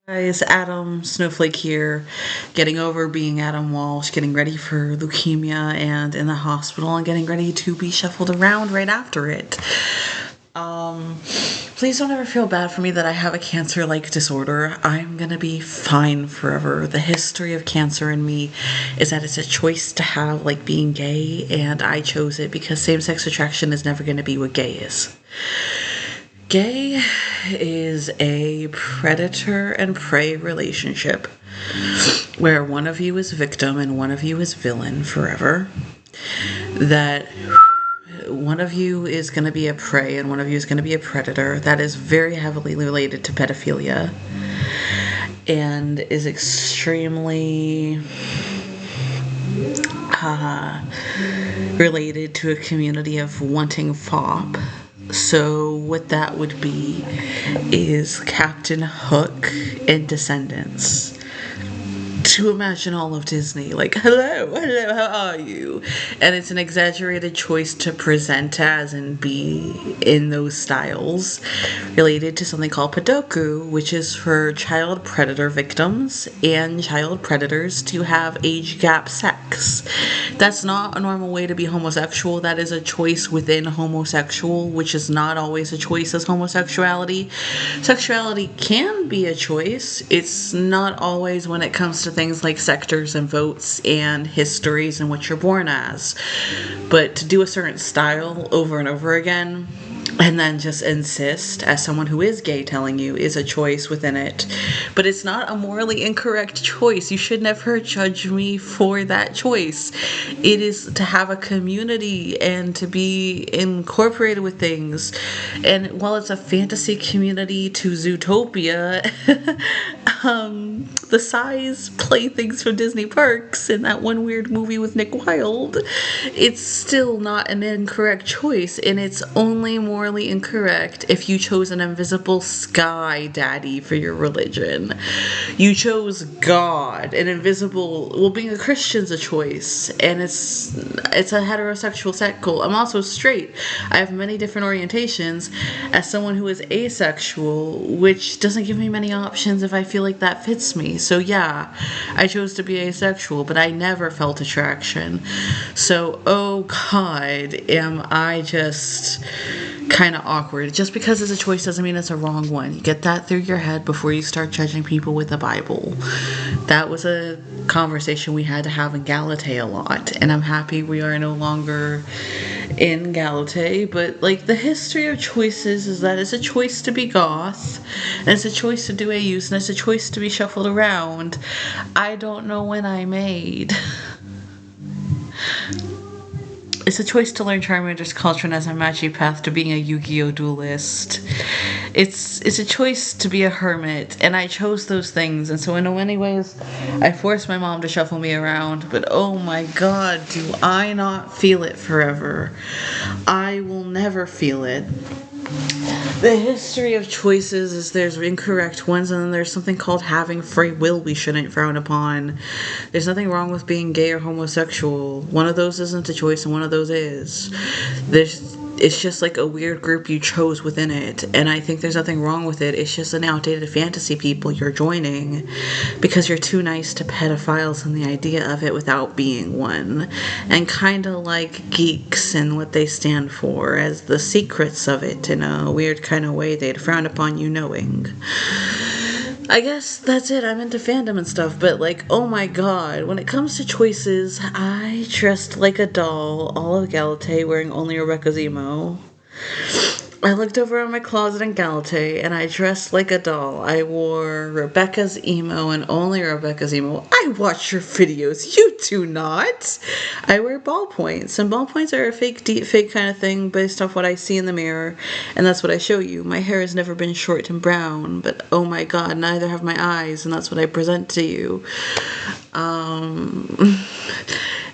Guys, Adam Snowflake here, getting over being Adam Walsh, getting ready for leukemia and in the hospital, and getting ready to be shuffled around right after it. Um, Please don't ever feel bad for me that I have a cancer-like disorder. I'm gonna be fine forever. The history of cancer in me is that it's a choice to have, like being gay, and I chose it because same-sex attraction is never gonna be what gay is. Gay is a predator and prey relationship where one of you is victim and one of you is villain forever. That one of you is going to be a prey and one of you is going to be a predator. That is very heavily related to pedophilia and is extremely related to a community of wanting fop. So what that would be is Captain Hook and Descendants. To imagine all of Disney, like, hello, how are you? And it's an exaggerated choice to present as and be in those styles, related to something called Padoku, which is for child predator victims and child predators to have age gap sex. That's not a normal way to be homosexual. That is a choice within homosexual, which is not always a choice as homosexuality. Sexuality can be a choice. It's not always when it comes to things like sectors and votes and histories and what you're born as. But to do a certain style over and over again and then just insist, as someone who is gay telling you, is a choice within it. But it's not a morally incorrect choice. You should never judge me for that choice. It is to have a community and to be incorporated with things. And while it's a fantasy community to Zootopia, the size playthings from Disney parks and that one weird movie with Nick Wilde, it's still not an incorrect choice, and it's only morally incorrect if you chose an invisible sky daddy for your religion. You chose God, an invisible. Well, being a Christian's a choice, and it's a heterosexual cycle. I'm also straight. I have many different orientations. As someone who is asexual, which doesn't give me many options if I feel like that fits me. So yeah, I chose to be asexual, but I never felt attraction. So, oh God, am I just kind of awkward. Just because it's a choice doesn't mean it's a wrong one. You get that through your head before you start judging people with the Bible. That was a conversation we had to have in Galatee a lot, and I'm happy we are no longer in Galatee. But like, the history of choices is that it's a choice to be goth, and it's a choice to do AUs, and it's a choice to be shuffled around. I don't know when I made. It's a choice to learn Charmander's culture as a magic path to being a Yu-Gi-Oh! Duelist. It's a choice to be a hermit, and I chose those things, and so in many ways, I forced my mom to shuffle me around, but oh my God, do I not feel it forever. I will never feel it. The history of choices is there's incorrect ones, and then there's something called having free will we shouldn't frown upon. There's nothing wrong with being gay or homosexual. One of those isn't a choice and one of those is. It's just like a weird group you chose within it, and I think there's nothing wrong with it. It's just an outdated fantasy people you're joining because you're too nice to pedophiles and the idea of it without being one, and kind of like geeks and what they stand for as the secrets of it in a weird kind of way they'd frown upon you knowing. I guess that's it. I'm into fandom and stuff, but like, oh my God, when it comes to choices, I dressed like a doll all of Galatee wearing only Rebecca's emo. I looked over in my closet in Galatee and I dressed like a doll. I wore Rebecca's emo and only Rebecca's emo. I watch your videos. You do not. I wear ballpoints, and ballpoints are a fake, deep fake kind of thing based off what I see in the mirror, and that's what I show you. My hair has never been short and brown, but oh my God, neither have my eyes, and that's what I present to you.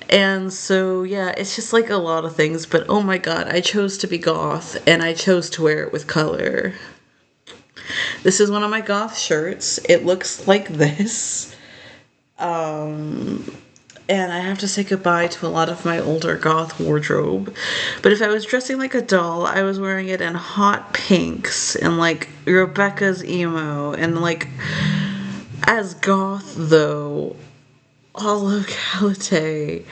And so, yeah, it's just like a lot of things, but oh my God, I chose to be goth, and I chose to wear it with color. This is one of my goth shirts. It looks like this. And I have to say goodbye to a lot of my older goth wardrobe. But if I was dressing like a doll, I was wearing it in hot pinks and like Rebecca's emo and like As goth, though, all of Galatay.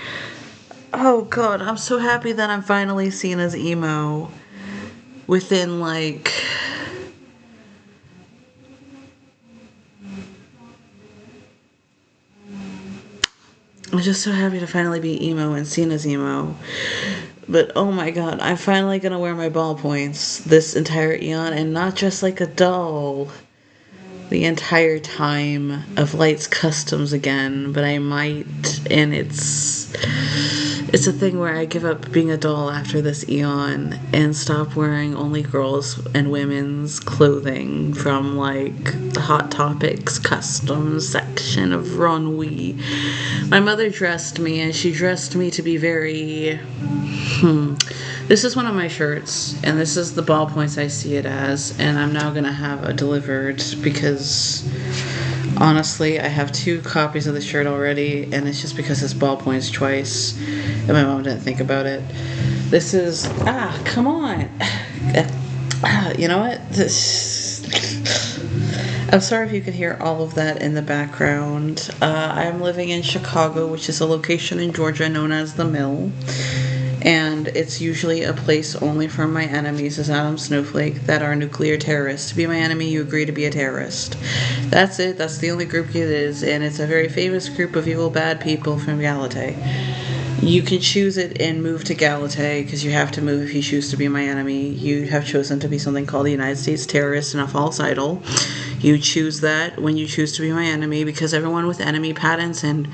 Oh god, I'm so happy that I'm finally seen as emo within like I'm just so happy to finally be emo and seen as emo. But oh my god, I'm finally gonna wear my ballpoints this entire eon and not just like a doll the entire time of Light's customs again, but I might, and it's a thing where I give up being a doll after this eon and stop wearing only girls and women's clothing from like the Hot Topics customs section of Ronwi. My mother dressed me, and she dressed me to be very this is one of my shirts, and this is the ballpoints I see it as, and I'm now gonna have it delivered because honestly I have 2 copies of the shirt already, and it's just because it's ballpoints twice and my mom didn't think about it. This is come on. You know what? I'm sorry if you could hear all of that in the background. I am living in Chicago, which is a location in Georgia known as The Mill. And it's usually a place only for my enemies as Adam Snowflake that are nuclear terrorists. To be my enemy, you agree to be a terrorist. That's it. That's the only group it is. And it's a very famous group of evil bad people from Galatay. You can choose it and move to Galatay, because you have to move if you choose to be my enemy. You have chosen to be something called the United States terrorist and a false idol. You choose that when you choose to be my enemy, because everyone with enemy patents and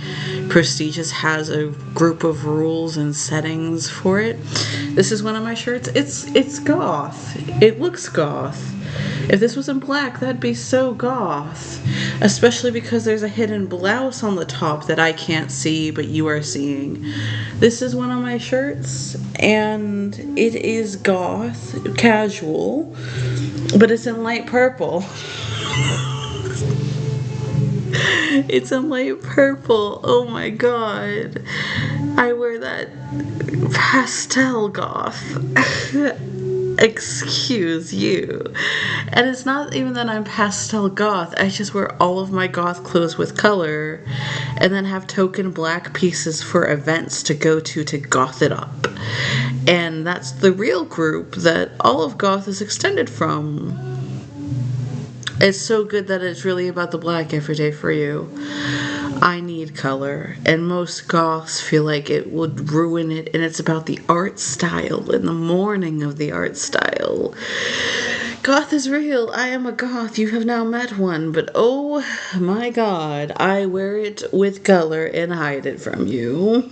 prestigious has a group of rules and settings for it. This is one of my shirts. It's goth. It looks goth. If this was in black, that'd be so goth. Especially because there's a hidden blouse on the top that I can't see, but you are seeing. This is one of my shirts, and it is goth, casual, but it's in light purple. It's in light purple. Oh my god. I wear that pastel goth. Excuse you. And it's not even that I'm pastel goth. I just wear all of my goth clothes with color and then have token black pieces for events to go to goth it up. And that's the real group that all of goth is extended from. It's so good that it's really about the black every day for you. I need color, and most goths feel like it would ruin it, and it's about the art style and the mourning of the art style. Goth is real. I am a goth. You have now met one, but oh my god, I wear it with color and hide it from you.